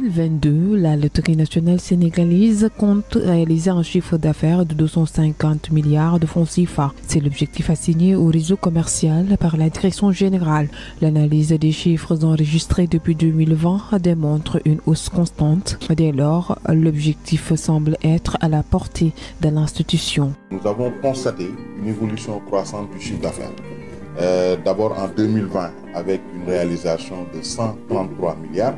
2022, la Loterie nationale sénégalaise compte réaliser un chiffre d'affaires de 250 milliards de francs CFA. C'est l'objectif assigné au réseau commercial par la direction générale. L'analyse des chiffres enregistrés depuis 2020 démontre une hausse constante. Dès lors, l'objectif semble être à la portée de l'institution. Nous avons constaté une évolution croissante du chiffre d'affaires. D'abord en 2020 avec une réalisation de 133 milliards.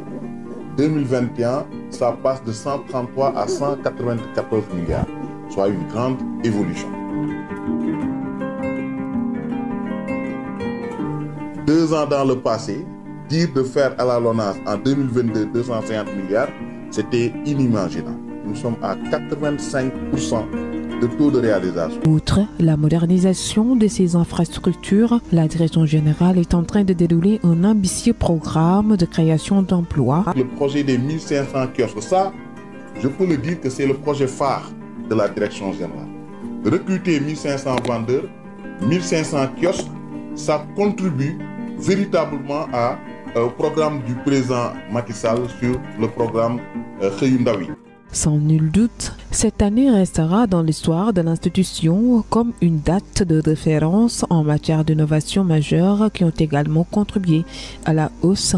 2021, ça passe de 133 à 194 milliards, soit une grande évolution. 2 ans dans le passé, dire de faire à la LONASE en 2022 250 milliards, c'était inimaginable. Nous sommes à 85% de taux de réalisation. Outre la modernisation de ces infrastructures, la direction générale est en train de dérouler un ambitieux programme de création d'emplois. Le projet des 1500 kiosques, ça, je peux le dire que c'est le projet phare de la direction générale. Recruter 1500 vendeurs, 1500 kiosques, ça contribue véritablement au programme du président Macky Sall sur le programme Xëyu Ndaw yi. Sans nul doute, cette année restera dans l'histoire de l'institution comme une date de référence en matière d'innovation majeure qui ont également contribué à la hausse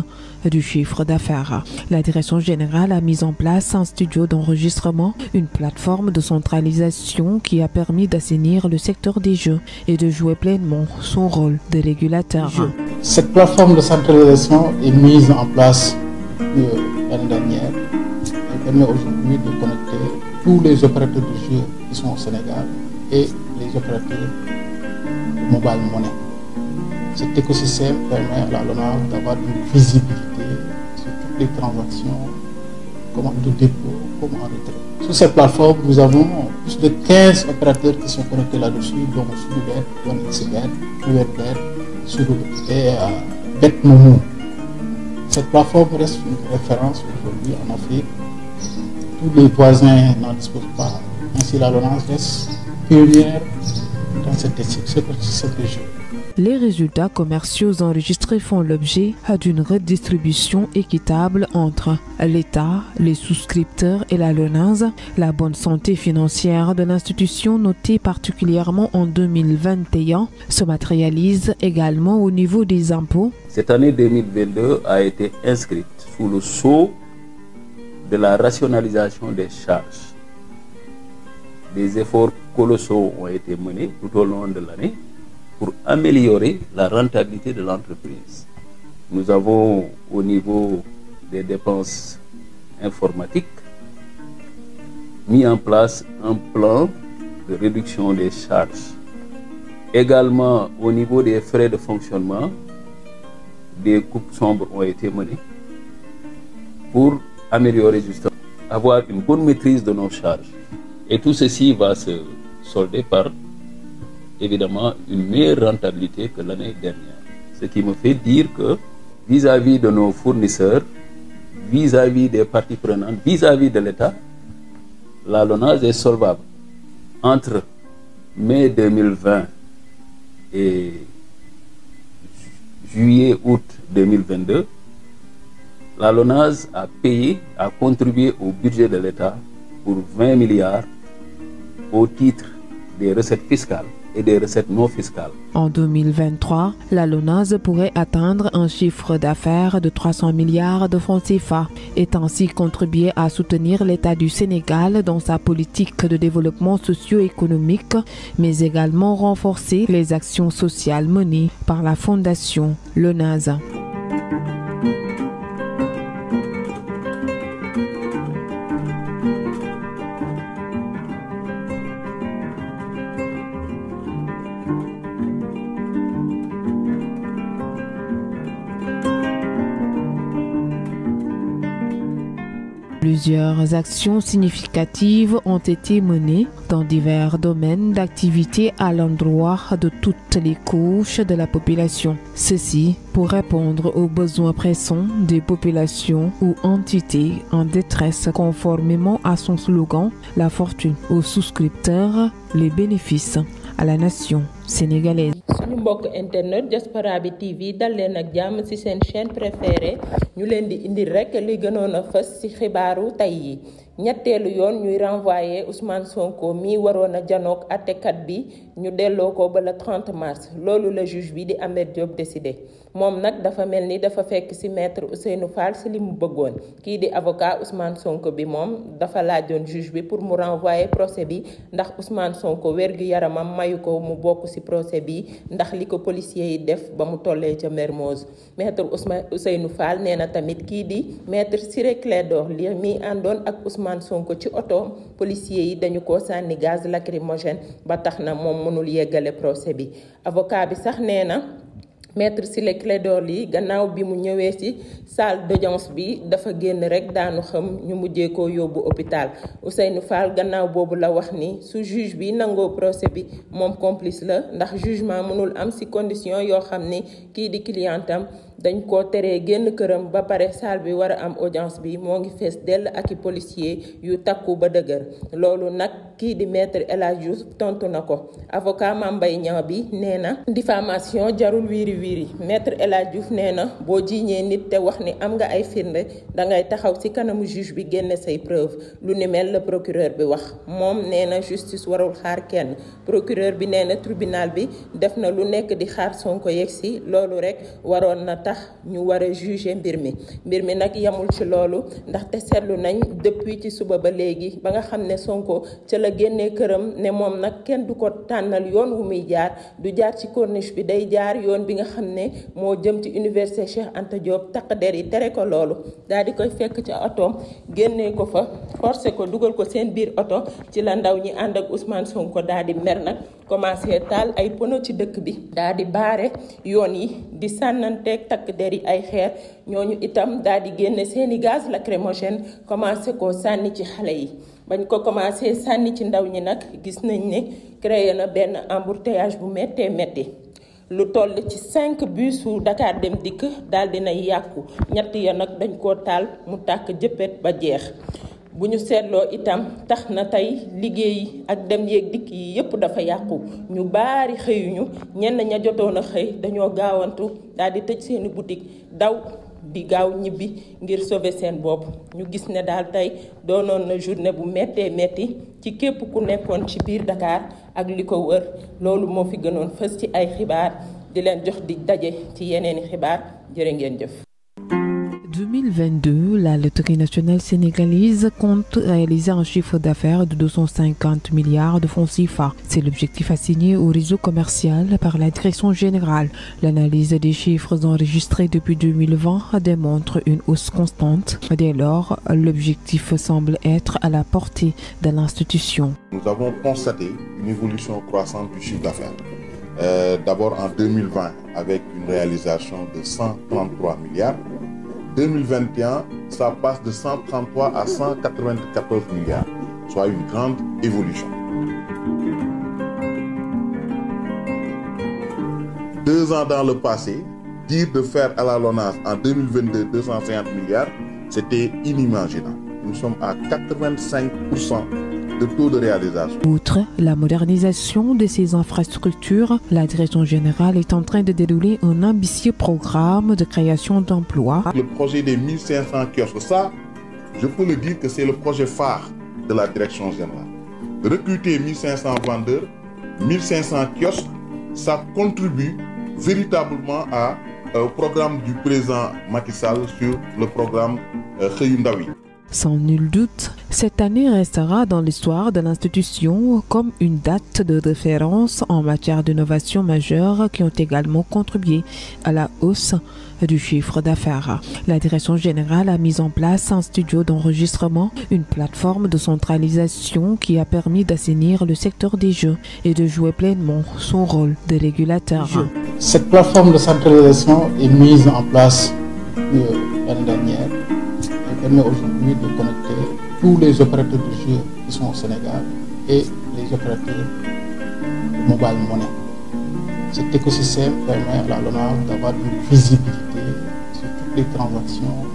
du chiffre d'affaires. La direction générale a mis en place un studio d'enregistrement, une plateforme de centralisation qui a permis d'assainir le secteur des jeux et de jouer pleinement son rôle de régulateur. Cette plateforme de centralisation est mise en place l'année dernière. Elle permet aujourd'hui de connecter tous les opérateurs de jeux qui sont au Sénégal et les opérateurs de mobile money. Cet écosystème permet à la LONASE d'avoir une visibilité sur toutes les transactions, comme en dépôt, comme en retrait. Sur cette plateforme, nous avons plus de 15 opérateurs qui sont connectés là-dessus, dont Sudubet, OneXBet, URBet, Sudubet et BetMomo. Cette plateforme reste une référence aujourd'hui en Afrique. Tous les voisins n'en disposent pas. Ainsi, la LONASE reste pionnière dans cette région. Les résultats commerciaux enregistrés font l'objet d'une redistribution équitable entre l'État, les souscripteurs et la LONASE. La bonne santé financière de l'institution, notée particulièrement en 2021, se matérialise également au niveau des impôts. Cette année 2022 a été inscrite sous le sceau de la rationalisation des charges. Des efforts colossaux ont été menés tout au long de l'année pour améliorer la rentabilité de l'entreprise. Nous avons au niveau des dépenses informatiques mis en place un plan de réduction des charges. Également au niveau des frais de fonctionnement, des coupes sombres ont été menées pour améliorer justement, avoir une bonne maîtrise de nos charges. Et tout ceci va se solder par évidemment une meilleure rentabilité que l'année dernière. Ce qui me fait dire que vis-à-vis de nos fournisseurs, vis-à-vis des parties prenantes, vis-à-vis de l'État, la LONASE est solvable. Entre mai 2020 et juillet-août 2022, la LONASE a contribué au budget de l'État pour 20 milliards au titre des recettes fiscales et des recettes non fiscales. En 2023, la LONASE pourrait atteindre un chiffre d'affaires de 300 milliards de francs CFA et ainsi contribuer à soutenir l'État du Sénégal dans sa politique de développement socio-économique, mais également renforcer les actions sociales menées par la Fondation LONASE. Plusieurs actions significatives ont été menées dans divers domaines d'activité à l'endroit de toutes les couches de la population. Ceci pour répondre aux besoins pressants des populations ou entités en détresse conformément à son slogan « La fortune aux souscripteurs, les bénéfices à la nation sénégalaise. suñu mbokk internet Diaspora bi TV dal leen ak jàmm ci seen chaîne préférée ñu leen di indil rek li gënoon a fës ci xibaaru tey yi. ñetteelu yoon ñuy renvoyé Ousmane Sonko mi waroon a janook àttekat bi ñu delloo ko ba le 30 mars loolu la juge bi di Ameth Diop décidé moom nag dafa mel ni dafa fekk ci maître Ousseynou Fall ci li mu bëggoon kii di avocat Ousmane Sonko bi moom dafa laajoon juge bi pour mu renvoyer procès bi ndax Ousmane Sonko wérgu yaramam mayu ko mu bokk ci procès bi ndax li ko policiers yi def ba mu tollee ca Mermoz maître Ousseynou Fall nee na tamit kii di maître Ciré Clédor Ly mi àndoon ak Ousmane Sonko ci oto policiers yi dañu ko sànni gaz lacrymogène ba tax na moom mënul yeggale procès bi avocat bi sax nee na maître Ciré Clédor Ly gannaaw bi mu ñëwee ci salle d'audience bi dafa génn rek daanu xam ñu mujjee ko yóbbu hôpital Ousseynou Fall gannaaw boobu la wax ni su juge bi nangoo procès bi moom complice la ndax jugement mënul am ci condition yoo xam ni kii di clientam dañ ko teree génn këram ba pare salle bi war a am audience bi moo ngi fees dell ak i policier yu takku ba dëgër loolu nag kii di maître El Hadji Diouf tontu na ko avocat Mame Mbaye Niang bi nee na diffamation jarul wiiri wiiri maître El Hadji Diouf nee na boo jiiñee nit te wax ni am nga ay firnde dangay taxaw ci kanamu juge bi génne say preuve lu ni mel la procureur bi wax moom nee na justice warul xaar kenn procureur bi nee na tribunal bi def na lu nekk di xaar Sonko yegsi loolu rek waroon na tax ñu war a juger mbir mi nag yamul ci loolu ndaxte seetlu nañ depuis ci suba ba léegi ba nga xam ne Sonko ca la génnee këram ne moom nag kenn du ko tànnal yoon wu muy jaar du jaar ci corniche bi day jaar yoon bi nga xam ne moo jëm ci université Cheikh Anta Diop takk der yi tere ko loolu daal di koy fekk ca otoom génnee ko fa forcé ko dugal ko seen biir oto ci la ndaw ñi ànd ak Ousmane Sonko daal di mer nag commencé taal ay pono ci dëkk bi daal di baare yoon yi di sànnanteeg takk der yi ay xeer ñooñu itam daal di génne seeni gaz lacrymogène commencé ko sànni ci xale yi bañ ko commencé sànni ci ndaw ñi nag gis nañ ne créé na benn embouteillage bu méttee métti lu toll ci 5 bus su Dakar Dem Dikk daal dinay yàqu ñett ya nag dañ koo taal mu tàkk jëppet ba jeex bu ñu seetloo itam tax na tey liggéey ak dem yeeg dikk yi yépp dafa yàqu ñu baari xëyuñu ñenn ña jotoon a xëy dañoo gaawantu daal di tëj seeni boutique daw di gaaw ñibbi ngir sauver seen bopp ñu gis ne daal tey doonoon na journée bu méttee métti ci képp ku nekkoon ci biir Dakar ak li ko wër loolu moo fi gënoon fës ci ay xibaar di leen jox di daje ci yeneeni xibaar jërë ngeen jëf. 2022, la Loterie nationale sénégalaise compte réaliser un chiffre d'affaires de 250 milliards de francs CFA. C'est l'objectif assigné au réseau commercial par la direction générale. L'analyse des chiffres enregistrés depuis 2020 démontre une hausse constante. Dès lors, l'objectif semble être à la portée de l'institution. Nous avons constaté une évolution croissante du chiffre d'affaires. D'abord en 2020 avec une réalisation de 133 milliards. 2021, ça passe de 133 à 194 milliards, soit une grande évolution. 2 ans dans le passé, dire de faire à la LONASE en 2022 250 milliards, c'était inimaginable. Nous sommes à 85% de taux de réalisation. Outre la modernisation de ces infrastructures, la direction générale est en train de dérouler un ambitieux programme de création d'emplois. Le projet des 1500 kiosques, ça, je peux le dire que c'est le projet phare de la direction générale. Recruter 1500 vendeurs, 1500 kiosques, ça contribue véritablement au programme du président Macky Sall sur le programme Xëyu Ndaw yi. Sans nul doute, cette année restera dans l'histoire de l'institution comme une date de référence en matière d'innovation majeure qui ont également contribué à la hausse du chiffre d'affaires. La direction générale a mis en place un studio d'enregistrement, une plateforme de centralisation qui a permis d'assainir le secteur des jeux et de jouer pleinement son rôle de régulateur. Cette plateforme de centralisation est mise en place l'année dernière. Elle permet aujourd'hui de connecter tous les opérateurs de jeux qui sont au Sénégal et les opérateurs de mobile money. Cet écosystème permet à la LONASE d'avoir une visibilité sur toutes les transactions,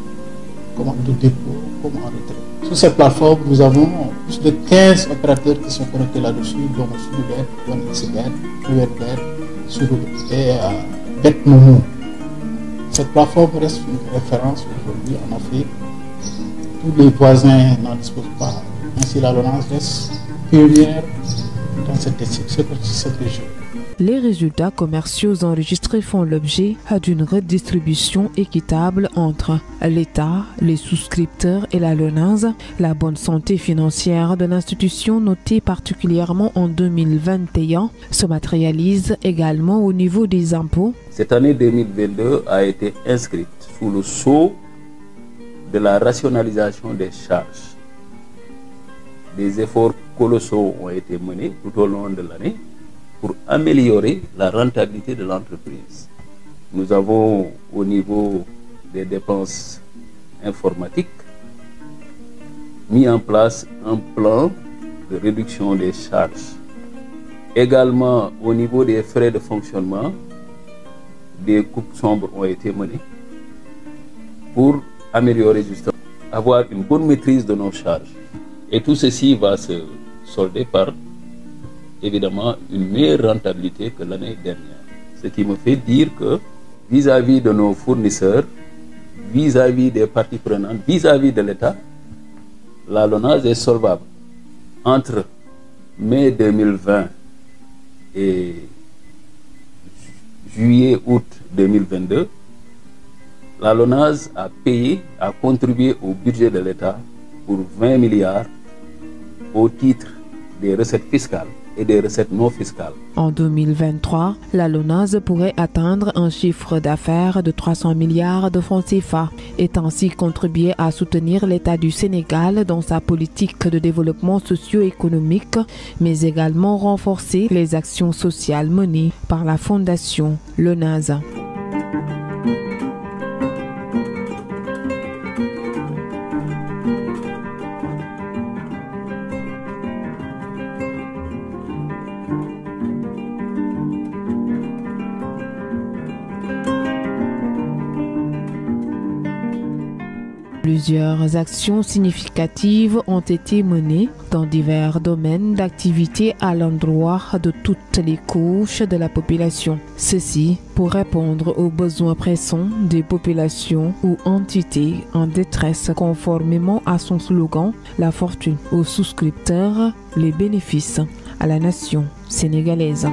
comme de dépôt, comme en retrait. Sur cette plateforme, nous avons plus de 15 opérateurs qui sont connectés là-dessus, dont Sudubet, OneXBet, UNBet, Sudubet et BetMomo. Cette plateforme reste une référence aujourd'hui en Afrique. Tous les voisins n'en disposent pas. Ainsi, la LONASE reste pionnière dans cette région. Les résultats commerciaux enregistrés font l'objet d'une redistribution équitable entre l'État, les souscripteurs et la LONASE. La bonne santé financière de l'institution, notée particulièrement en 2021, se matérialise également au niveau des impôts. Cette année 2022 a été inscrite sous le sceau de la rationalisation des charges. Des efforts colossaux ont été menés tout au long de l'année pour améliorer la rentabilité de l'entreprise. Nous avons au niveau des dépenses informatiques mis en place un plan de réduction des charges. Également au niveau des frais de fonctionnement, des coupes sombres ont été menées pour améliorer justement, avoir une bonne maîtrise de nos charges. Et tout ceci va se solder par évidemment une meilleure rentabilité que l'année dernière. Ce qui me fait dire que vis-à-vis de nos fournisseurs, vis-à-vis des parties prenantes, vis-à-vis de l'État, la LONASE est solvable. Entre mai 2020 et juillet-août 2022, la LONASE a contribué au budget de l'État pour 20 milliards au titre des recettes fiscales et des recettes non fiscales. En 2023, la LONASE pourrait atteindre un chiffre d'affaires de 300 milliards de francs CFA et ainsi contribuer à soutenir l'État du Sénégal dans sa politique de développement socio-économique, mais également renforcer les actions sociales menées par la Fondation LONASE. Plusieurs actions significatives ont été menées dans divers domaines d'activité à l'endroit de toutes les couches de la population. Ceci pour répondre aux besoins pressants des populations ou entités en détresse conformément à son slogan « La fortune aux souscripteurs, les bénéfices à la nation sénégalaise ».